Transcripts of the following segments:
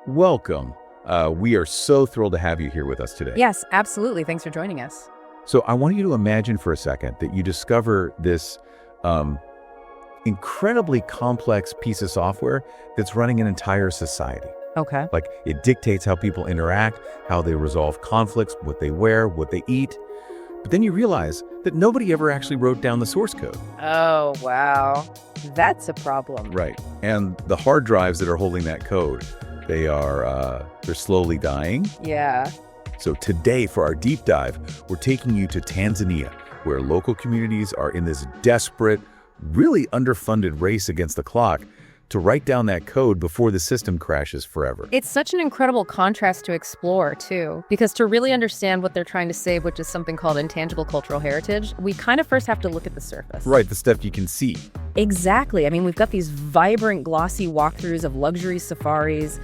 Welcome. We are so thrilled to have you here with us today. Yes, absolutely. Thanks for joining us. So I want you to imagine for a second that you discover this incredibly complex piece of software that's running an entire society. Okay. Like it dictates how people interact, how they resolve conflicts, what they wear, what they eat. But then you realize that nobody ever actually wrote down the source code. Oh, wow. That's a problem. Right. And the hard drives that are holding that code, they're slowly dying. Yeah. So today for our deep dive, we're taking you to Tanzania, where local communities are in this desperate, really underfunded race against the clock to write down that code before the system crashes forever. It's such an incredible contrast to explore, too, because to really understand what they're trying to save, which is something called intangible cultural heritage, we kind of first have to look at the surface. Right, the stuff you can see. Exactly. I mean, we've got these vibrant, glossy walkthroughs of luxury safaris,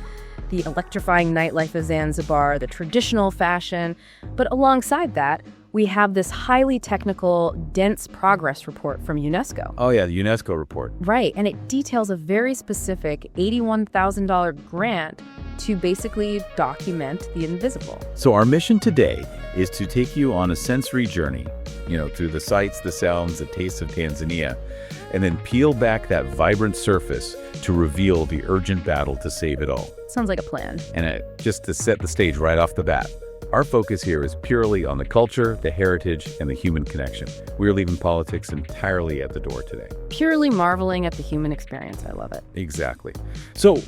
the electrifying nightlife of Zanzibar, the traditional fashion. But alongside that, we have this highly technical, dense progress report from UNESCO. Oh yeah, the UNESCO report. Right, and it details a very specific $81,000 grant to basically document the invisible. So our mission today is to take you on a sensory journey, through the sights, the sounds, the tastes of Tanzania, and then peel back that vibrant surface to reveal the urgent battle to save it all. Sounds like a plan. And just to set the stage right off the bat, our focus here is purely on the culture, the heritage, and the human connection. We're leaving politics entirely at the door today. Purely marveling at the human experience. I love it. Exactly. So,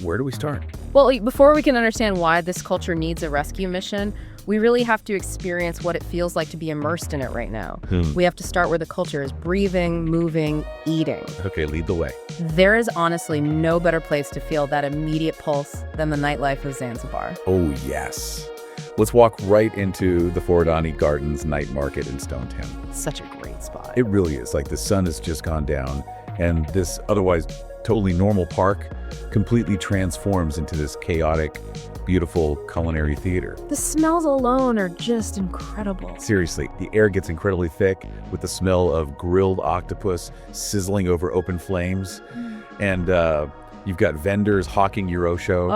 where do we start? Well, before we can understand why this culture needs a rescue mission, we really have to experience what it feels like to be immersed in it right now. We have to start where the culture is breathing, moving, eating. Okay, lead the way. There is honestly no better place to feel that immediate pulse than the nightlife of Zanzibar. Oh, yes. Let's walk right into the Forodani Gardens night market in Stonetown. Such a great spot. It really is. Like the sun has just gone down, and this otherwise totally normal park completely transforms into this chaotic, beautiful culinary theater. The smells alone are just incredible. Seriously, the air gets incredibly thick with the smell of grilled octopus sizzling over open flames. And you've got vendors hawking Arusha.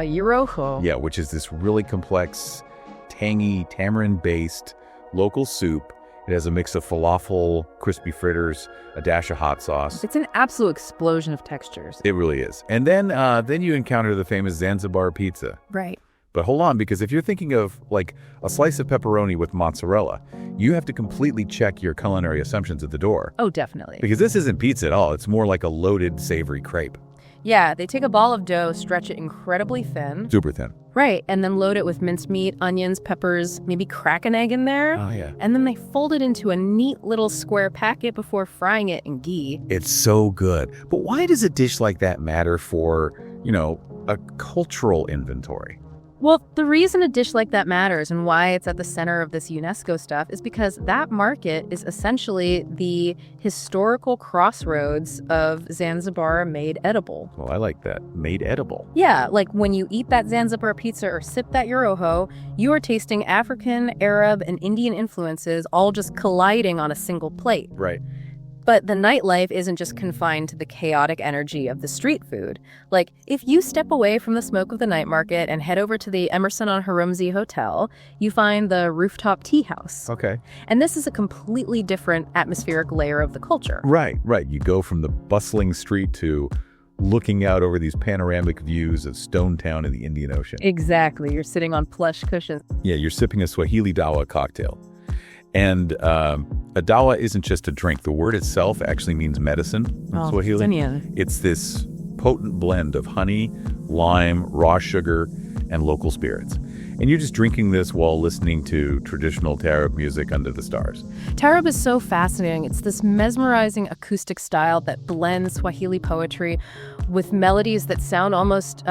Arusha. Yeah, which is this really complex, tangy, tamarind-based local soup. It has a mix of falafel, crispy fritters, a dash of hot sauce. It's an absolute explosion of textures. It really is. And then you encounter the famous Zanzibar pizza. Right. But hold on, because if you're thinking of like a slice of pepperoni with mozzarella, you have to completely check your culinary assumptions at the door. Oh, definitely. Because this isn't pizza at all. It's more like a loaded, savory crepe. Yeah, they take a ball of dough, stretch it incredibly thin. Super thin. Right, and then load it with minced meat, onions, peppers, maybe crack an egg in there. Oh, yeah. And then they fold it into a neat little square packet before frying it in ghee. It's so good. But why does a dish like that matter for, a cultural inventory? Well, the reason a dish like that matters and why it's at the center of this UNESCO stuff is because that market is essentially the historical crossroads of Zanzibar made edible. Well, I like that. Made edible. Yeah, like when you eat that Zanzibar pizza or sip that Euroho, you are tasting African, Arab, and Indian influences all just colliding on a single plate. Right. But the nightlife isn't just confined to the chaotic energy of the street food. Like, if you step away from the smoke of the night market and head over to the Emerson on Harumzi Hotel, you find the rooftop tea house. Okay. And this is a completely different atmospheric layer of the culture. Right. You go from the bustling street to looking out over these panoramic views of Stonetown and the Indian Ocean. Exactly. You're sitting on plush cushions. Yeah, you're sipping a Swahili dawa cocktail. And a dawa isn't just a drink. The word itself actually means medicine in Swahili. Tanzanian. It's this potent blend of honey, lime, raw sugar, and local spirits. And you're just drinking this while listening to traditional Taarab music under the stars. Taarab is so fascinating. It's this mesmerizing acoustic style that blends Swahili poetry with melodies that sound almost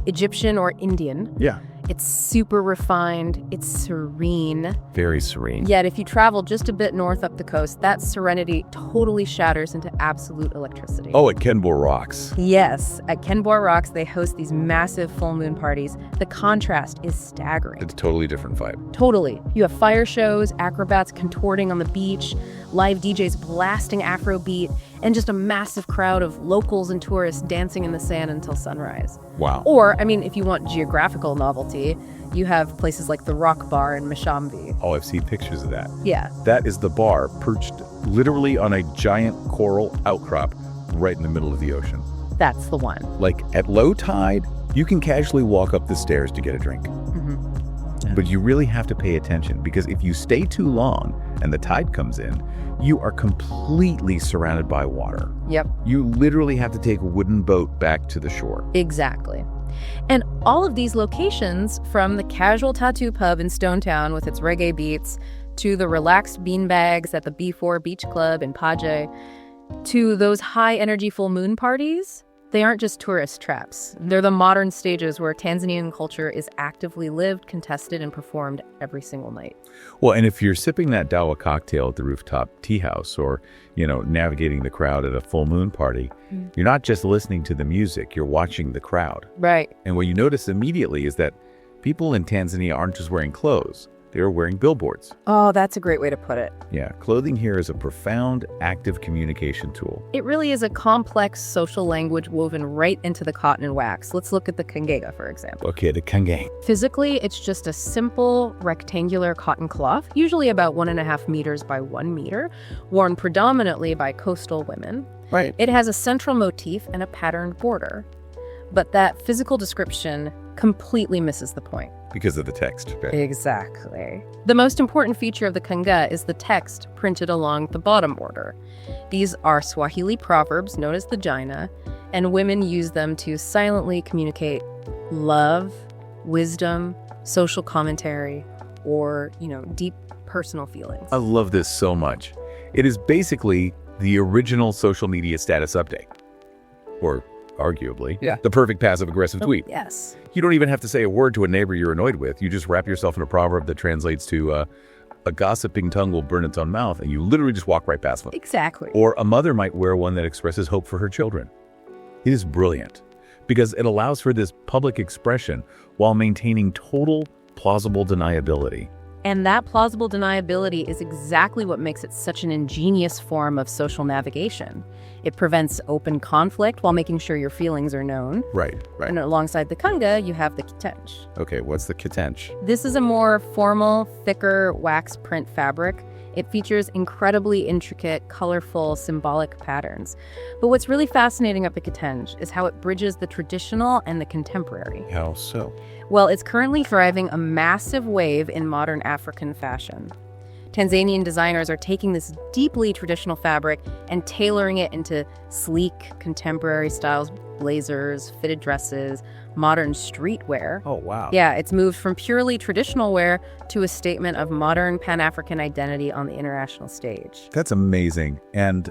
Egyptian or Indian. Yeah. It's super refined. It's serene. Very serene. Yet if you travel just a bit north up the coast, that serenity totally shatters into absolute electricity. Oh, at Kenbor Rocks. Yes. At Kenbor Rocks, they host these massive full moon parties. The contrast is staggering. It's a totally different vibe. Totally. You have fire shows, acrobats contorting on the beach, live DJs blasting Afrobeat, and just a massive crowd of locals and tourists dancing in the sand until sunrise. Wow. Or, I mean, if you want geographical novelty, you have places like the Rock Bar in Mashambi. Oh, I've seen pictures of that. Yeah. That is the bar perched literally on a giant coral outcrop right in the middle of the ocean. That's the one. Like at low tide, you can casually walk up the stairs to get a drink. But you really have to pay attention, because if you stay too long and the tide comes in, you are completely surrounded by water. Yep. You literally have to take a wooden boat back to the shore. Exactly. And all of these locations, from the casual tattoo pub in Stonetown with its reggae beats, to the relaxed beanbags at the B4 Beach Club in Paje, to those high-energy full moon parties, they aren't just tourist traps. They're the modern stages where Tanzanian culture is actively lived, contested, and performed every single night. Well, and if you're sipping that dawa cocktail at the rooftop tea house, or, navigating the crowd at a full moon party, you're not just listening to the music, you're watching the crowd. Right. And what you notice immediately is that people in Tanzania aren't just wearing clothes, they're wearing billboards. Oh, that's a great way to put it. Yeah, clothing here is a profound, active communication tool. It really is a complex social language woven right into the cotton and wax. Let's look at the kangega, for example. Okay, the kangang. Physically, it's just a simple rectangular cotton cloth, usually about 1.5 meters by 1 meter, worn predominantly by coastal women. Right. It has a central motif and a patterned border. But that physical description completely misses the point. Because of the text. Okay. Exactly. The most important feature of the kanga is the text printed along the bottom border. These are Swahili proverbs known as the jaina, and women use them to silently communicate love, wisdom, social commentary, or, deep personal feelings. I love this so much. It is basically the original social media status update. Or arguably, the perfect passive-aggressive tweet. Yes. You don't even have to say a word to a neighbor you're annoyed with. You just wrap yourself in a proverb that translates to a gossiping tongue will burn its own mouth, and you literally just walk right past them. Exactly. Or a mother might wear one that expresses hope for her children. It is brilliant because it allows for this public expression while maintaining total plausible deniability. And that plausible deniability is exactly what makes it such an ingenious form of social navigation. It prevents open conflict while making sure your feelings are known. Right. And alongside the kanga, you have the kitench. Okay, what's the kitench? This is a more formal, thicker wax print fabric. It features incredibly intricate, colorful, symbolic patterns. But what's really fascinating about the kitench is how it bridges the traditional and the contemporary. How so? Well, it's currently driving a massive wave in modern African fashion. Tanzanian designers are taking this deeply traditional fabric and tailoring it into sleek, contemporary styles, blazers, fitted dresses, modern streetwear. Oh, wow. Yeah, it's moved from purely traditional wear to a statement of modern Pan-African identity on the international stage. That's amazing. And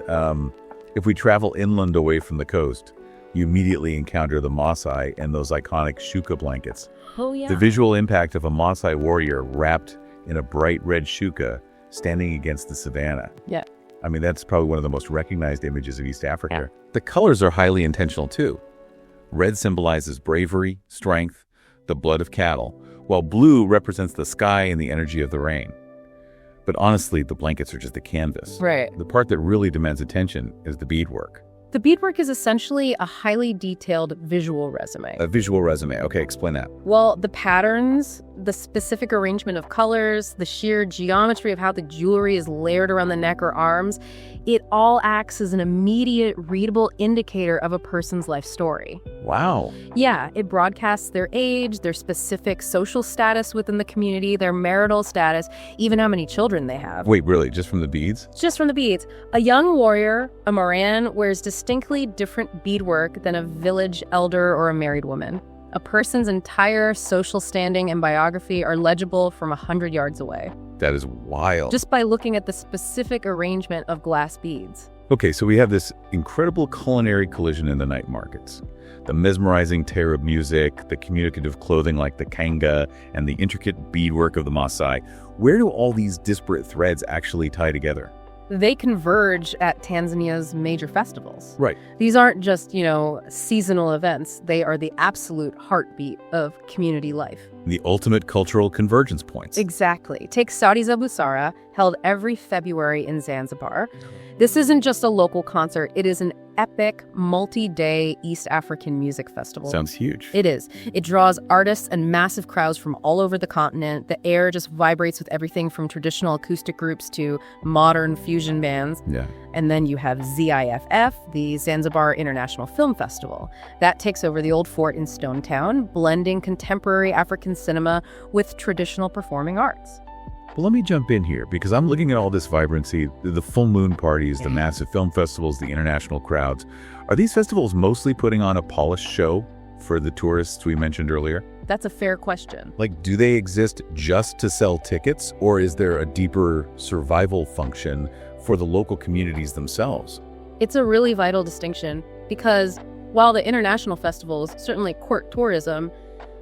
if we travel inland away from the coast, you immediately encounter the Maasai and those iconic shuka blankets. Oh, yeah. The visual impact of a Maasai warrior wrapped in a bright red shuka standing against the savannah. Yeah. I mean, that's probably one of the most recognized images of East Africa. Yeah. The colors are highly intentional too. Red symbolizes bravery, strength, the blood of cattle, while blue represents the sky and the energy of the rain. But honestly, the blankets are just a canvas. Right. The part that really demands attention is the beadwork. The beadwork is essentially a highly detailed visual resume. A visual resume. Okay, explain that. Well, the patterns, the specific arrangement of colors, the sheer geometry of how the jewelry is layered around the neck or arms, it all acts as an immediate, readable indicator of a person's life story. Wow. Yeah, it broadcasts their age, their specific social status within the community, their marital status, even how many children they have. Wait, really? Just from the beads? Just from the beads. A young warrior, a Moran, wears distinctly different beadwork than a village elder or a married woman. A person's entire social standing and biography are legible from 100 yards away. That is wild. Just by looking at the specific arrangement of glass beads. Okay, so we have this incredible culinary collision in the night markets. The mesmerizing Tarab music, the communicative clothing like the kanga, and the intricate beadwork of the Maasai. Where do all these disparate threads actually tie together? They converge at Tanzania's major festivals. Right. These aren't just, seasonal events. They are the absolute heartbeat of community life. The ultimate cultural convergence points. Exactly. Take Saudi's Abu Sara, held every February in Zanzibar. This isn't just a local concert. It is an epic, multi-day East African music festival. Sounds huge. It is. It draws artists and massive crowds from all over the continent. The air just vibrates with everything from traditional acoustic groups to modern fusion bands. Yeah. And then you have ZIFF, the Zanzibar International Film Festival. That takes over the old fort in Stone Town, blending contemporary African cinema with traditional performing arts. Well, let me jump in here because I'm looking at all this vibrancy, the full moon parties, the massive film festivals, the international crowds. Are these festivals mostly putting on a polished show for the tourists we mentioned earlier? That's a fair question. Like, do they exist just to sell tickets, or is there a deeper survival function for the local communities themselves? It's a really vital distinction because while the international festivals certainly court tourism,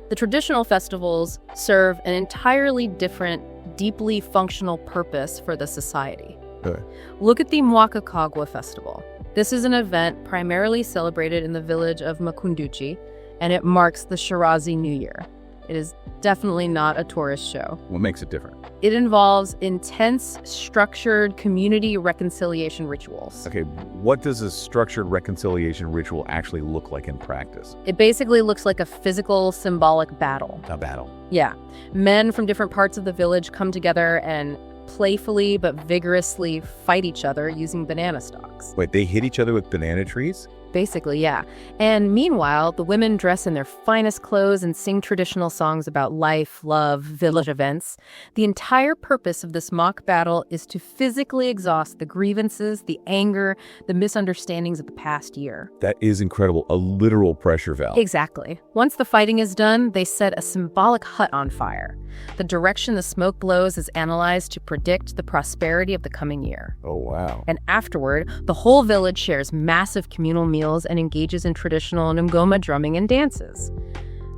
the traditional festivals serve an entirely different, deeply functional purpose for the society. Okay. Look at the Mwakakagwa Festival. This is an event primarily celebrated in the village of Makunduchi, and it marks the Shirazi New Year. It is definitely not a tourist show. What makes it different? It involves intense, structured community reconciliation rituals. Okay, what does a structured reconciliation ritual actually look like in practice? It basically looks like a physical, symbolic battle. A battle. Yeah. Men from different parts of the village come together and playfully but vigorously fight each other using banana stalks. Wait, they hit each other with banana trees? Basically, yeah. And meanwhile, the women dress in their finest clothes and sing traditional songs about life, love, village events. The entire purpose of this mock battle is to physically exhaust the grievances, the anger, the misunderstandings of the past year. That is incredible. A literal pressure valve. Exactly. Once the fighting is done, they set a symbolic hut on fire. The direction the smoke blows is analyzed to predict the prosperity of the coming year. Oh, wow. And afterward, the whole village shares massive communal meals and engages in traditional ngoma drumming and dances.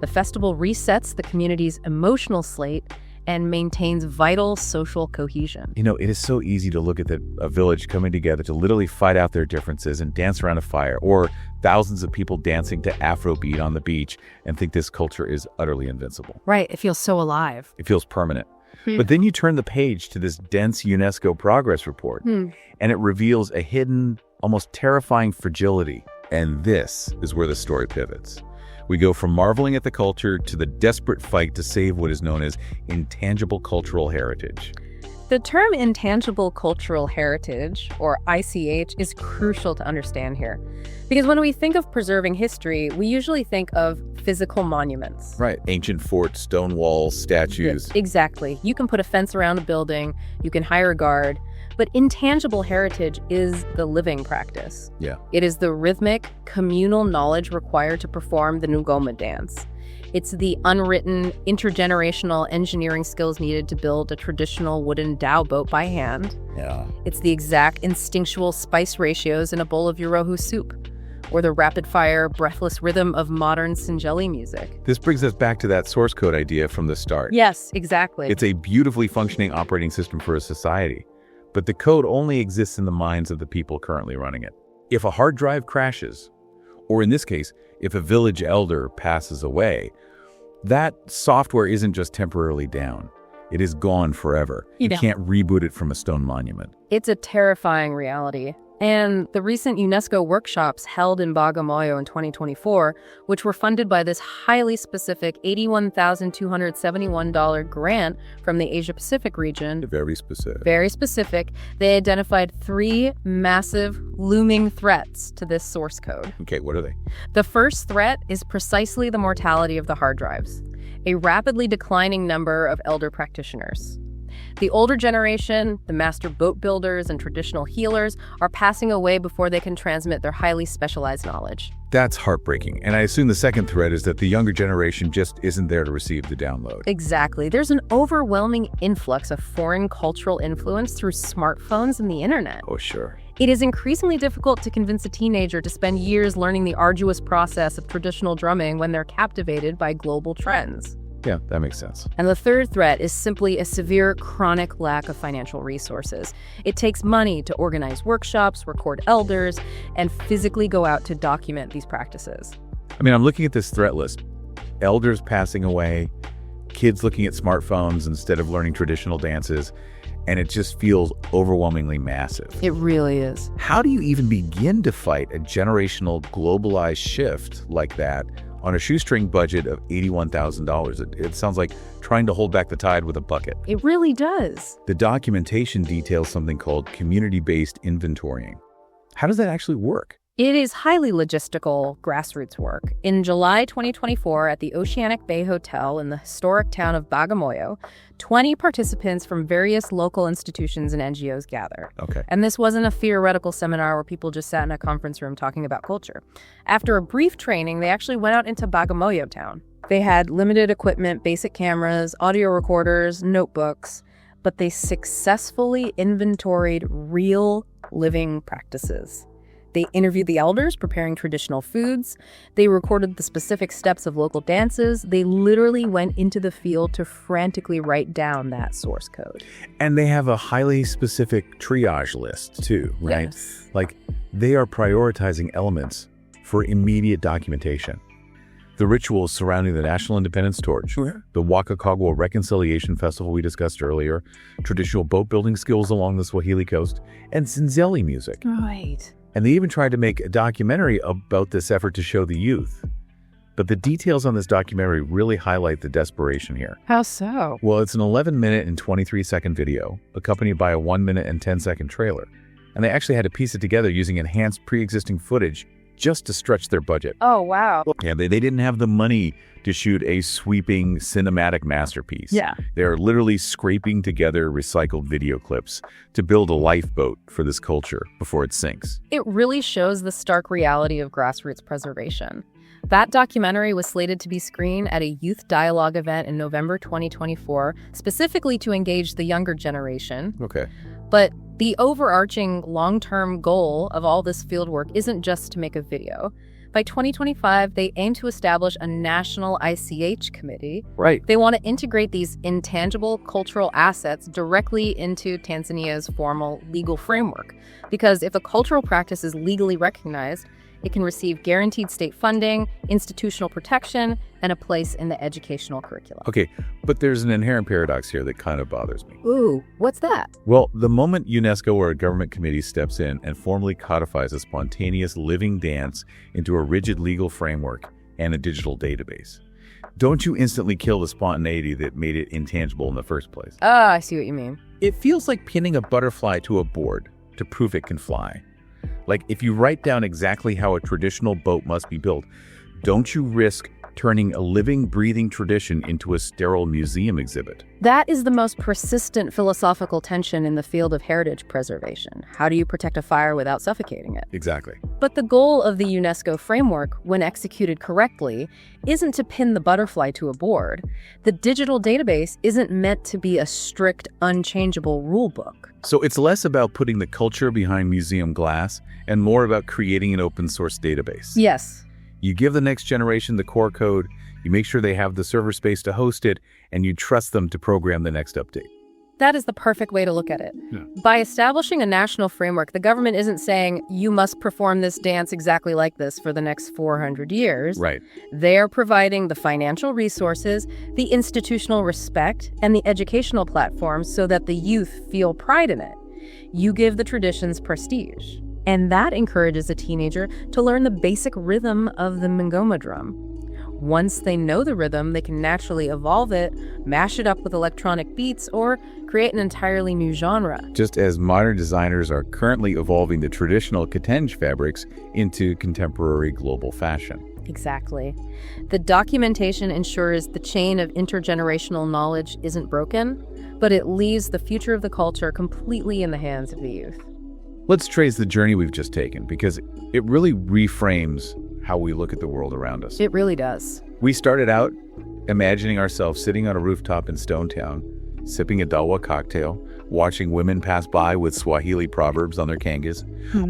The festival resets the community's emotional slate and maintains vital social cohesion. You know, it is so easy to look at a village coming together to literally fight out their differences and dance around a fire, or thousands of people dancing to Afrobeat on the beach, and think this culture is utterly invincible. Right, it feels so alive. It feels permanent. But then you turn the page to this dense UNESCO progress report, and it reveals a hidden, almost terrifying fragility. And this is where the story pivots. We go from marveling at the culture to the desperate fight to save what is known as intangible cultural heritage. The term intangible cultural heritage, or ICH, is crucial to understand here. Because when we think of preserving history, we usually think of physical monuments. Right. Ancient forts, stone walls, statues. Yeah, exactly. You can put a fence around a building, you can hire a guard, but intangible heritage is the living practice. Yeah. It is the rhythmic, communal knowledge required to perform the ngoma dance. It's the unwritten, intergenerational engineering skills needed to build a traditional wooden dhow boat by hand. Yeah. It's the exact instinctual spice ratios in a bowl of Yorohu soup, or the rapid-fire, breathless rhythm of modern Sinjeli music. This brings us back to that source code idea from the start. Yes, exactly. It's a beautifully functioning operating system for a society, but the code only exists in the minds of the people currently running it. If a hard drive crashes, or in this case, if a village elder passes away, that software isn't just temporarily down. It is gone forever. You can't reboot it from a stone monument. It's a terrifying reality. And the recent UNESCO workshops held in Bagamoyo in 2024, which were funded by this highly specific $81,271 grant from the Asia-Pacific region. Very specific. Very specific. They identified 3 massive looming threats to this source code. Okay, what are they? The first threat is precisely the mortality of the hard drives, a rapidly declining number of elder practitioners. The older generation, the master boat builders and traditional healers, are passing away before they can transmit their highly specialized knowledge. That's heartbreaking. And I assume the second threat is that the younger generation just isn't there to receive the download. Exactly. There's an overwhelming influx of foreign cultural influence through smartphones and the internet. Oh, sure. It is increasingly difficult to convince a teenager to spend years learning the arduous process of traditional drumming when they're captivated by global trends. Yeah, that makes sense. And the third threat is simply a severe chronic lack of financial resources. It takes money to organize workshops, record elders, and physically go out to document these practices. I mean, I'm looking at this threat list. Elders passing away, kids looking at smartphones instead of learning traditional dances, and it just feels overwhelmingly massive. It really is. How do you even begin to fight a generational globalized shift like that on a shoestring budget of $81,000? It sounds like trying to hold back the tide with a bucket. It really does. The documentation details something called community-based inventorying. How does that actually work? It is highly logistical grassroots work. In July 2024, at the Oceanic Bay Hotel in the historic town of Bagamoyo, 20 participants from various local institutions and NGOs gather. Okay. And this wasn't a theoretical seminar where people just sat in a conference room talking about culture. After a brief training, they actually went out into Bagamoyo town. They had limited equipment, basic cameras, audio recorders, notebooks, but they successfully inventoried real living practices. They interviewed the elders preparing traditional foods. They recorded the specific steps of local dances. They literally went into the field to frantically write down that source code. And they have a highly specific triage list too, right? Yes. Like they are prioritizing elements for immediate documentation. The rituals surrounding the National Independence Torch, the Waka Kagwa Reconciliation Festival we discussed earlier, traditional boat building skills along the Swahili coast, and Zinzeli music. Right. And they even tried to make a documentary about this effort to show the youth. But the details on this documentary really highlight the desperation here. How so? Well, it's an 11-minute and 23-second video, accompanied by a 1-minute and 10-second trailer. And they actually had to piece it together using enhanced pre-existing footage just to stretch their budget. Oh, wow. Yeah, they didn't have the money to shoot a sweeping cinematic masterpiece. Yeah. They're literally scraping together recycled video clips to build a lifeboat for this culture before it sinks. It really shows the stark reality of grassroots preservation. That documentary was slated to be screened at a youth dialogue event in November 2024, specifically to engage the younger generation. Okay. But the overarching long-term goal of all this fieldwork isn't just to make a video. By 2025, they aim to establish a national ICH committee. Right. They want to integrate these intangible cultural assets directly into Tanzania's formal legal framework. Because if a cultural practice is legally recognized, it can receive guaranteed state funding, institutional protection, and a place in the educational curriculum. Okay, but there's an inherent paradox here that kind of bothers me. Ooh, what's that? Well, the moment UNESCO or a government committee steps in and formally codifies a spontaneous living dance into a rigid legal framework and a digital database, don't you instantly kill the spontaneity that made it intangible in the first place? Ah, I see what you mean. It feels like pinning a butterfly to a board to prove it can fly. Like if you write down exactly how a traditional boat must be built, don't you risk turning a living, breathing tradition into a sterile museum exhibit? That is the most persistent philosophical tension in the field of heritage preservation. How do you protect a fire without suffocating it? Exactly. But the goal of the UNESCO framework, when executed correctly, isn't to pin the butterfly to a board. The digital database isn't meant to be a strict, unchangeable rule book. So it's less about putting the culture behind museum glass and more about creating an open source database. Yes. You give the next generation the core code, you make sure they have the server space to host it, and you trust them to program the next update. That is the perfect way to look at it. Yeah. By establishing a national framework, the government isn't saying you must perform this dance exactly like this for the next 400 years. Right. They are providing the financial resources, the institutional respect, and the educational platforms so that the youth feel pride in it. You give the traditions prestige. And that encourages a teenager to learn the basic rhythm of the ngoma drum. Once they know the rhythm, they can naturally evolve it, mash it up with electronic beats, or create an entirely new genre. Just as modern designers are currently evolving the traditional kitenge fabrics into contemporary global fashion. Exactly. The documentation ensures the chain of intergenerational knowledge isn't broken, but it leaves the future of the culture completely in the hands of the youth. Let's trace the journey we've just taken, because it really reframes how we look at the world around us. It really does. We started out imagining ourselves sitting on a rooftop in Stonetown, sipping a dawa cocktail, watching women pass by with Swahili proverbs on their kangas,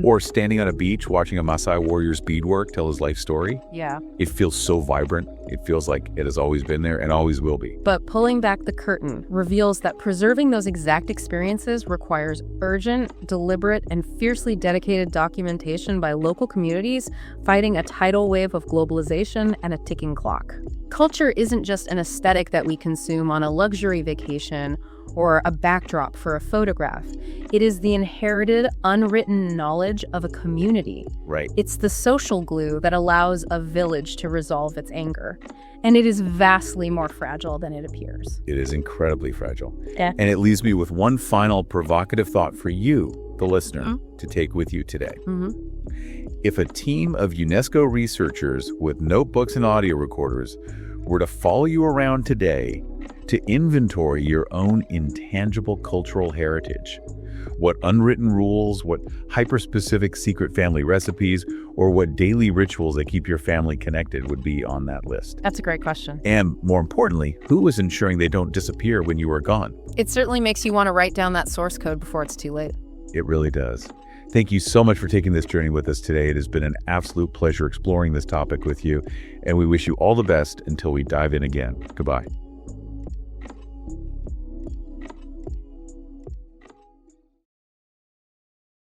or standing on a beach watching a Maasai warrior's beadwork tell his life story. Yeah. It feels so vibrant. It feels like it has always been there and always will be. But pulling back the curtain reveals that preserving those exact experiences requires urgent, deliberate, and fiercely dedicated documentation by local communities fighting a tidal wave of globalization and a ticking clock. Culture isn't just an aesthetic that we consume on a luxury vacation or a backdrop for a photograph. It is the inherited, unwritten knowledge of a community. Right. It's the social glue that allows a village to resolve its anger. And it is vastly more fragile than it appears. It is incredibly fragile. Yeah. And it leaves me with one final provocative thought for you, the listener, to take with you today. If a team of UNESCO researchers with notebooks and audio recorders were to follow you around today to inventory your own intangible cultural heritage, what unwritten rules, what hyper-specific secret family recipes, or what daily rituals that keep your family connected would be on that list? That's a great question. And more importantly, who is ensuring they don't disappear when you are gone? It certainly makes you want to write down that source code before it's too late. It really does. Thank you so much for taking this journey with us today. It has been an absolute pleasure exploring this topic with you, and we wish you all the best until we dive in again. Goodbye.